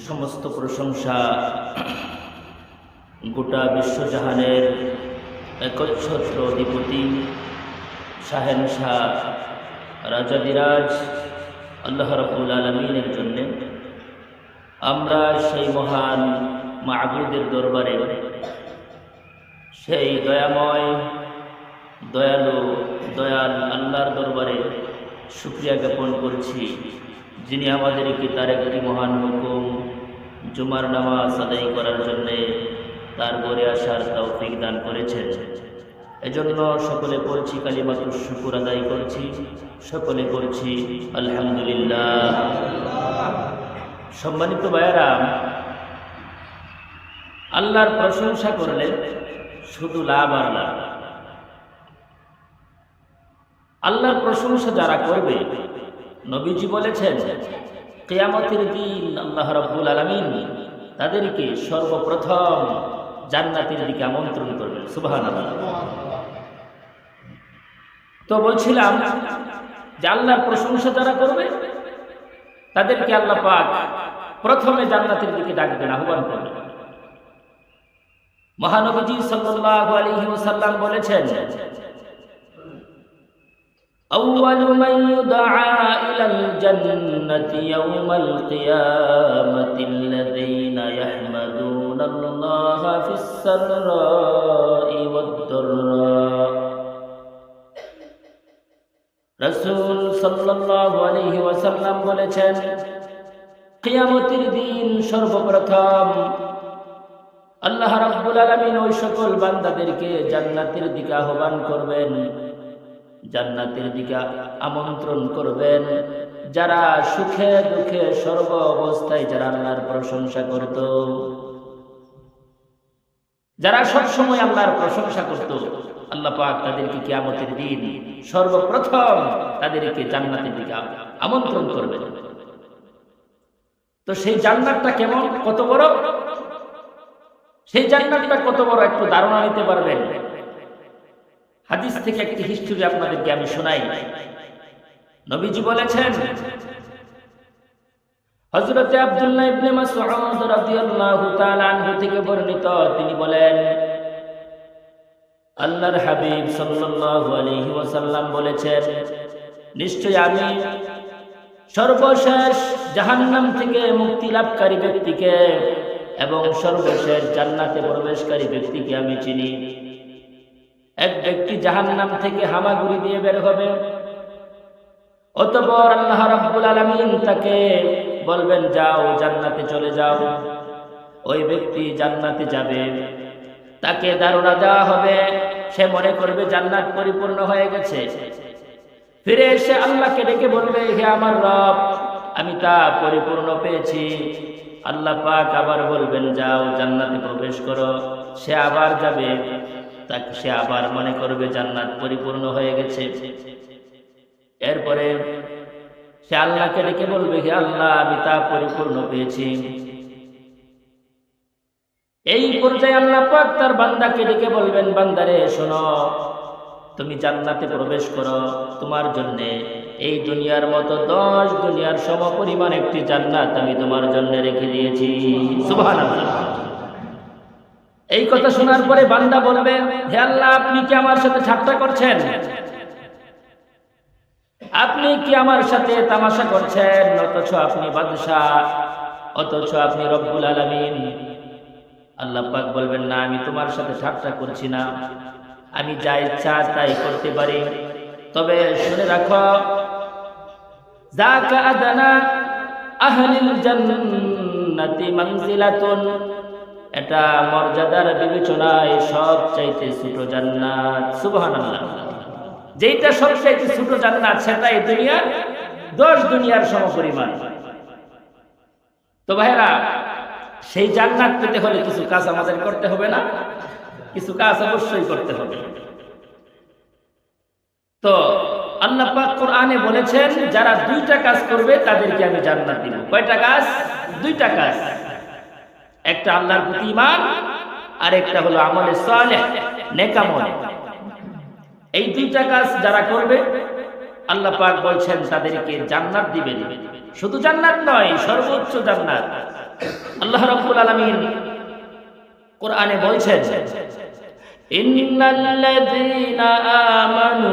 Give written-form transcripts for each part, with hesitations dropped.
সমস্ত প্রশংসা গোটা বিশ্বজাহানের একচ্ছত্র অধিপতি শাহেনশাহ রাজাদিরাজ আল্লাহ রাব্বুল আলামিনের জন্য আমরা সেই মহান মাবুদের দরবারে সেই দয়াময় দয়ালু দয়াল আল্লাহর দরবারে শুকরিয়া জ্ঞাপন করছি, যিনি আমাদেরকে তার একটি মহান হুকুম জুমার নামাজ আদায় করার জন্যে তার ঘরে আসার তৌফিক দান করেছেন। এজন্য সকলে পড়ছি কালিমাতুশ শুকর আদায় করছি, সকলে পড়ছি আলহামদুলিল্লাহ। সম্মানিত ভাইয়েরা, আল্লাহর প্রশংসা করলে শুধু লাভ আর লাভ। আল্লাহর প্রশংসা যারা করবে, নবীজি বলেছেন কিয়ামতের দিন আল্লাহ রাব্বুল আলামিন তাদেরকে সর্বপ্রথম জান্নাতের দিকে আমন্ত্রণ করবেন। সুবহানাল্লাহ। তো বলছিলাম যে আল্লাহর প্রশংসা যারা করবে তাদেরকে আল্লাহ পাক প্রথমে জান্নাতের দিকে ডাকবেন, আহ্বান করবেন। মহানবীজি সাল্লাল্লাহু আলাইহি ওয়াসাল্লাম বলেছেন, আউয়ালু মান ইউদআ ইলাল জান্নাতি ইয়াওমাল কিয়ামাতি আল্লাযীনা ইয়াহমাদুনাল্লাহা ফিস সাররাই ওয়াদ দাররা। রাসূল সাল্লাল্লাহু আলাইহি ওয়াসাল্লাম বলেছেন, কিয়ামতের দিন সর্বপ্রথম আল্লাহ রাব্বুল আলামিন ওই সকল বান্দাদেরকে জান্নাতের দিকে আহ্বান করবেন, জান্নাতের দিকে আমন্ত্রণ করবেন, যারা সুখে দুঃখে সর্ব অবস্থায় যারা আল্লাহর প্রশংসা করত, যারা সব সময় আল্লাহর প্রশংসা করত, আল্লাহ পাক তাদেরকে কিয়ামতের দিন সর্বপ্রথম তাদেরকে জান্নাতের দিকে আমন্ত্রণ করবেন। তো সেই জান্নাতটা কেমন, কত বড়, সেই জান্নাতটা কত বড় একটু ধারণা নিতে পারবেন। হাদিস থেকে একটি হিস্ট্রি আপনাদেরকে আমি শোনাই। নবীজি বলেছেন, হযরত আব্দুল্লাহ ইবনে মাসউদ রাদিয়াল্লাহু তাআলা আনহু থেকে বর্ণিত, তিনি বলেন, আল্লাহর হাবিব সাল্লাল্লাহু আলাইহি ওয়াসাল্লাম বলেছেন, নিশ্চয় আমি সর্বশেষ জাহান্নাম থেকে মুক্তি লাভকারী ব্যক্তিকে এবং সর্বশেষ জান্নাতে প্রবেশকারী ব্যক্তিকে আমি চিনি। এক ব্যক্তি জাহান্নাম থেকে হামাগুড়ি দিয়ে বের হবে, অতঃপর আল্লাহ রাব্বুল আলামিন তাকে বলবেন, যাও জান্নাতে চলে যাও। ওই ব্যক্তি জান্নাতে যাবে, তাকে ধারণা দেওয়া হবে, সে মনে করবে জান্নাত পরিপূর্ণ হয়ে গেছে। ফিরে এসে আল্লাহকে ডেকে বলবে, হে আমার রব, আমি তা পরিপূর্ণ পেয়েছি। আল্লাহ পাক আবার বলবেন, যাও জান্নাতে প্রবেশ করো। সে আবার যাবে, তাকে সে আবার মনে করবে জান্নাত পরিপূর্ণ হয়ে গেছে। এরপরে সে আল্লাহকে ডেকে বলবে, হে আল্লাহ, আমি তা পরিপূর্ণ পেয়েছি। এই পর্যায়ে আল্লাহ পাক তার বান্দাকে ডেকে বলবেন, বান্দারে শোনো, তুমি জান্নাতে প্রবেশ করো, তোমার জন্য এই দুনিয়ার মতো 10 দুনিয়ার সমপরিমাণ একটি জান্নাত আমি তোমার জন্য রেখে দিয়েছি। সুবহানাল্লাহ। এই কথা শোনার পরে বান্দা বলবে, হে আল্লাহ, আপনি কি আমার সাথে ঠাট্টা করছেন? আপনি কি আমার সাথে তামাশা করছেন? অথচ আপনি বাদশাহ, অথচ আপনি রব্বুল আলামিন। আল্লাহ পাক বলবেন, না, আমি তোমার সাথে ঠাট্টা করছি না, আমি যা ইচ্ছা তাই করতে পারি। তবে শুনে রাখো, যাকা আদনা আহলিল জান্নাতি মানজিলাতুন, এটা মর্যাদার বিবেচনায় সবচাইতে ছোট জান্নাত। সুবহানাল্লাহ। যেটা সবচাইতে ছোট জান্নাত সেটা এই দুনিয়ার 10 দুনিয়ার সমপরিমাণ। তো ভাইরা, সেই জান্নাত পেতে হলে কিছু কাজ আমাদের করতে হবে না? কিছু কাজ অবশ্যই করতে হবে। তো আল্লাহ পাক কোরআনে বলেছেন, যারা 2টা কাজ করবে তাদেরকে আমি জান্নাত দিব। কয়টা কাজ? 2টা কাজ। একটা আল্লাহর প্রতি ঈমান, আর একটা হলো আমলে সালেহ, নেক আমল। এই 2টা কাজ যারা করবে আল্লাহ পাক বলছেন তাদেরকে জান্নাত দিবেন। শুধু জান্নাত নয়, সর্বোচ্চ জান্নাত। আল্লাহ রাব্বুল আলামিন কোরআনে বলছেন, ইন্নাল্লাযীনা আমানু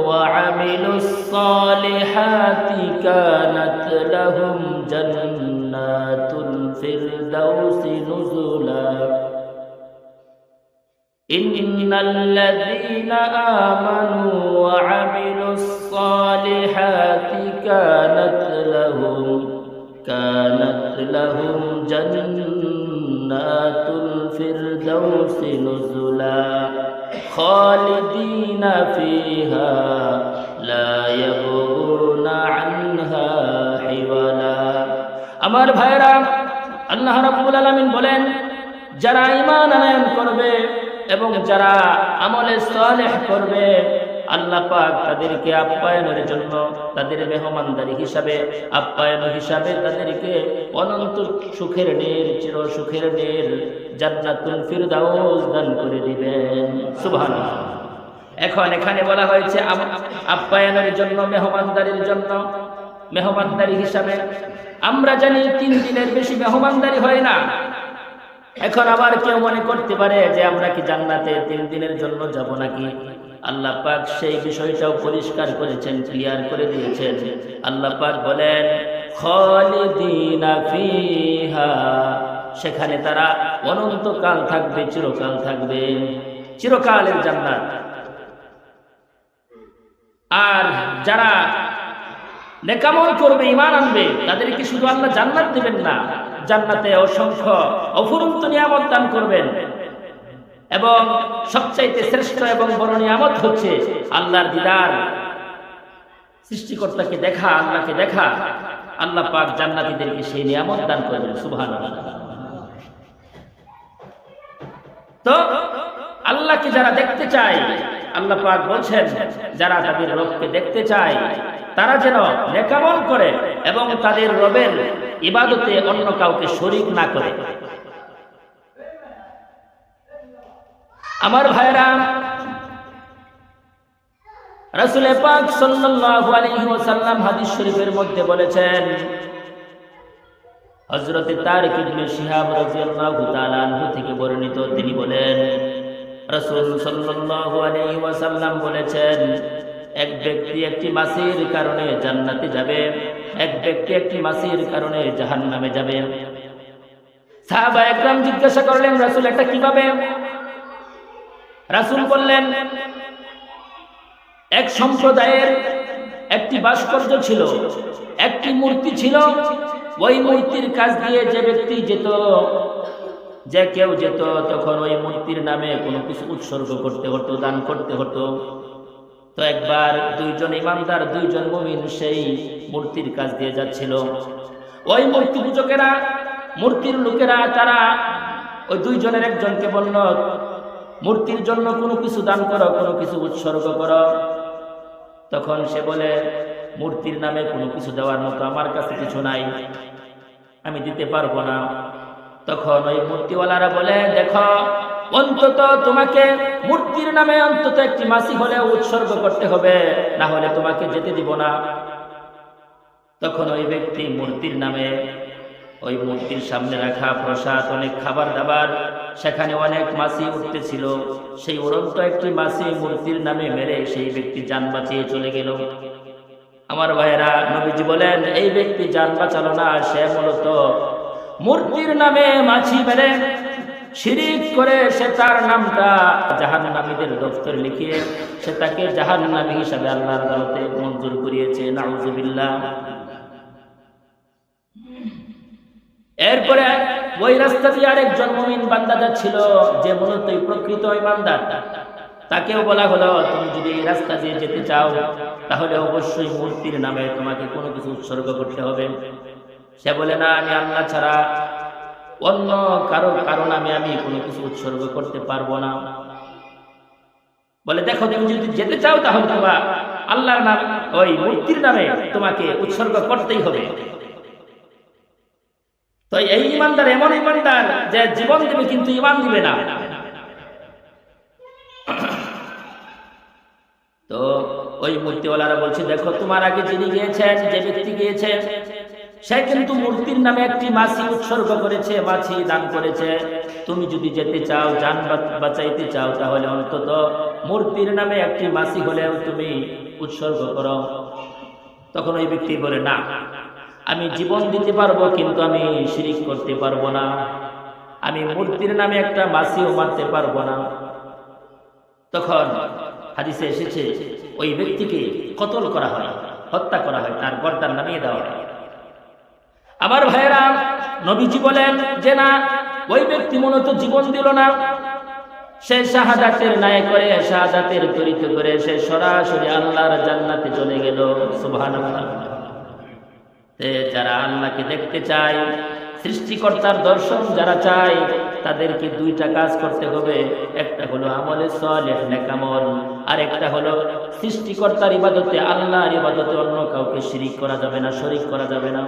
ওয়া আমিলুস সালিহাতি কানাত লাহুম জান্নাতুল ফিরদাউসি নুজুলা। ইন্নাল্লাযীনা আমানু ওয়া আমিলুস সালিহাতি কানাত লাহুম জান্নাতুল ফিরদাউসি নুজুলা খালিদিনা ফিহা লা ইয়াবগুনা আনহা হিওয়ালা। আমার ভাইরা, আল্লাহ রাব্বুল আলামিন বলেন, যারা ঈমান আনয়ন করবে এবং যারা আমলে সালেহ করবে, আল্লাহ পাক তাদেরকে আপ্যায়নের জন্য, তাদের মেহমানদারি হিসাবে, আপ্যায়ন হিসাবে তাদেরকে অনন্ত সুখের নীড়, চির সুখের নীড় জান্নাতুল ফিরদাউস দান করে দিবেন। সুবহানাল্লাহ। এখন এখানে বলা হয়েছে আপ্যায়নের জন্য, মেহমানদারির জন্য, মেহমানদারি হিসাবে। আমরা জানি 3 দিনের বেশি মেহমানদারি হয় না। এখন আবার কেউ মনে করতে পারে যে আমরা কি জান্নাতে 3 দিনের জন্য যাব নাকি? আল্লাহ পাক সেই বিষয়টাও পরিষ্কার করেছেন, ক্লিয়ার করে দিয়েছেন। আল্লাহ পাক বলেন, খালিদিনা ফিহা, সেখানে তারা অনন্তকাল থাকবে, চিরকাল থাকবে, চিরকালের জান্নাত। আর যারা নেকামল করবে, ঈমান আনবে, তাদেরকে শুধু আল্লাহ জান্নাত দিবেন না, জান্নাতে অসংখ্য অফুরন্ত নিয়ামত দান করবেন। এবং সবচাইতে শ্রেষ্ঠ এবং বড় নিয়ামত হচ্ছে আল্লাহর দিদার, সৃষ্টিকর্তাকে দেখা, আল্লাহকে দেখা। আল্লাহ পাক জান্নাতীদেরকে সেই নিয়ামত দান করবেন। সুবহানাল্লাহ। তো আল্লাহকে যারা দেখতে চায়, আল্লাহ পাক বলছেন, যারা তাদের রবকে দেখতে চায় তারা যেন নেকামল করে এবং তাদের রবের ইবাদতে অন্য কাউকে শরীক না করে। আমার ভাইরা, রাসূল পাক সাল্লাল্লাহু আলাইহি ওয়াসাল্লাম হাদিস শরীফের মধ্যে বলেছেন, হযরত তারিক ইবনে শিহাব রাদিয়াল্লাহু তাআলা আনহু থেকে বর্ণিত, তিনি বলেন, রাসূল সাল্লাল্লাহু আলাইহি ওয়াসাল্লাম বলেছেন, এক ব্যক্তি একটি মাছির কারণে জান্নাতে যাবে, এক ব্যক্তি একটি মাছির কারণে জাহান্নামে যাবে। সাহাবায়ে কেরাম জিজ্ঞাসা করলেন, রাসূল এটা কিভাবে? রাসূল বললেন, এক সম্প্রদায়ের একটি ভাস্কর্য ছিল, একটি মূর্তি ছিল। ওই মূর্তির কাছ দিয়ে যে ব্যক্তি যেত, যে কেউ যেত, তখন ওই মূর্তির নামে কোনো কিছু উৎসর্গ করতে হতো, দান করতে হতো। তো একবার 2 জন ইমানদার, 2 জন মুমিন সেই মূর্তির কাছ দিয়ে যাচ্ছিল। ওই মূর্তি পূজকেরা, মূর্তির লোকেরা, তারা ওই 2 জনের একজনকে বলল, মূর্তির জন্য কোনো কিছু দান করো, কোনো কিছু উৎসর্গ করো। তখন সে বলে, মূর্তির নামে কোনো কিছু দেওয়ার মতো আমার কাছে কিছু নাই, আমি দিতে পারবো না। তখন ওই মূর্তিওয়ালারা বলে, দেখো, অন্তত তোমাকে মূর্তির নামে অন্তত একটি মাছি হলেও উৎসর্গ করতে হবে, না হলে তোমাকে যেতে দিব না। তখন ওই ব্যক্তি মূর্তির নামে, ওই মূর্তির সামনে রাখা প্রসাদ, অনেক খাবার দাবার, সেখানে অনেক মাছি উঠতেছিল। সেই উড়ন্ত একটি মাছি মূর্তির নামে মেরে সেই ব্যক্তি জান বাঁচিয়ে চলে গেল। আমার ভাইয়েরা, নবীজি বলেন, এই ব্যক্তি জান বাঁচালো না, সে মূলত মূর্তির নামে মাছি মেরে শিরিক করে সে তার নামটা জাহান্নামীদের দফতরে লিখিয়ে সে তাকে জাহান্নামী হিসাবে আল্লাহর আদালতে মঞ্জুর করিয়েছে। নাউযুবিল্লাহ। এরপরে ওই রাস্তা দিয়ে আরেকজন মুমিন বান্দা যাচ্ছিল, যে মূলত প্রকৃত ইমানদার। তাকেও বলা হলো, তুমি যদি এই রাস্তা দিয়ে যেতে চাও, তাহলে অবশ্যই মূর্তির নামে তোমাকে কোনো কিছু উৎসর্গ করতে হবে। সে বলে, না, আমি আল্লাহ ছাড়া অন্য কারো নামে আমি কোনো কিছু উৎসর্গ করতে পারবো না। বলে, দেখো, তুমি যদি যেতে চাও তাহলে তোমার আল্লাহর নাম, ওই মূর্তির নামে তোমাকে উৎসর্গ করতেই হবে। তো এই ইমানদার এমন ইমানদার যে জীবন দিবে কিন্তু ইমান দিবে না। তো ওই মূর্তিওয়ালারা বলছে, দেখো, তোমার আগে যিনি গিয়েছেন, যে ব্যক্তি গিয়েছে, সে কিন্তু মূর্তির নামে একটি মাছি উৎসর্গ করেছে, মাছি দান করেছে। তুমি যদি যেতে চাও, জান বাঁচাইতে চাও, তাহলে অন্তত মূর্তির নামে একটি মাছি হলেও তুমি উৎসর্গ করো। তখন ওই ব্যক্তি বলে, না, আমি জীবন দিতে পারবো, কিন্তু আমি শিরিক করতে পারবো না, আমি মূর্তির নামে একটা মাছিও মারতে পারবো না। তখন হাদিসে এসেছে ওই ব্যক্তিকে কতল করা হয়, হত্যা করা হয়, তার গর্দান নামিয়ে দেওয়া হয়। আমার ভাইয়েরা, নবীজি বলেন যে না, ওই ব্যক্তি মূলত জীবন দিল না, সে শাহাদাতের ন্যায় করে, শাহাদাতের তরিত করে সে সরাসরি আল্লাহর জান্নাতে চলে গেল। সুবহানাল্লাহ। যারা আল্লাহকে দেখতে চায়, সৃষ্টিকর্তার দর্শন যারা চায়, তাদেরকে দুইটা কাজ করতে হবে। একটা হলো আমলে সালেহ, নেক আমল, আর একটা হলো সৃষ্টিকর্তার ইবাদতে, আল্লাহর ইবাদতে অন্য কাউকে শিরিক করা যাবে না, শরীক করা যাবে না।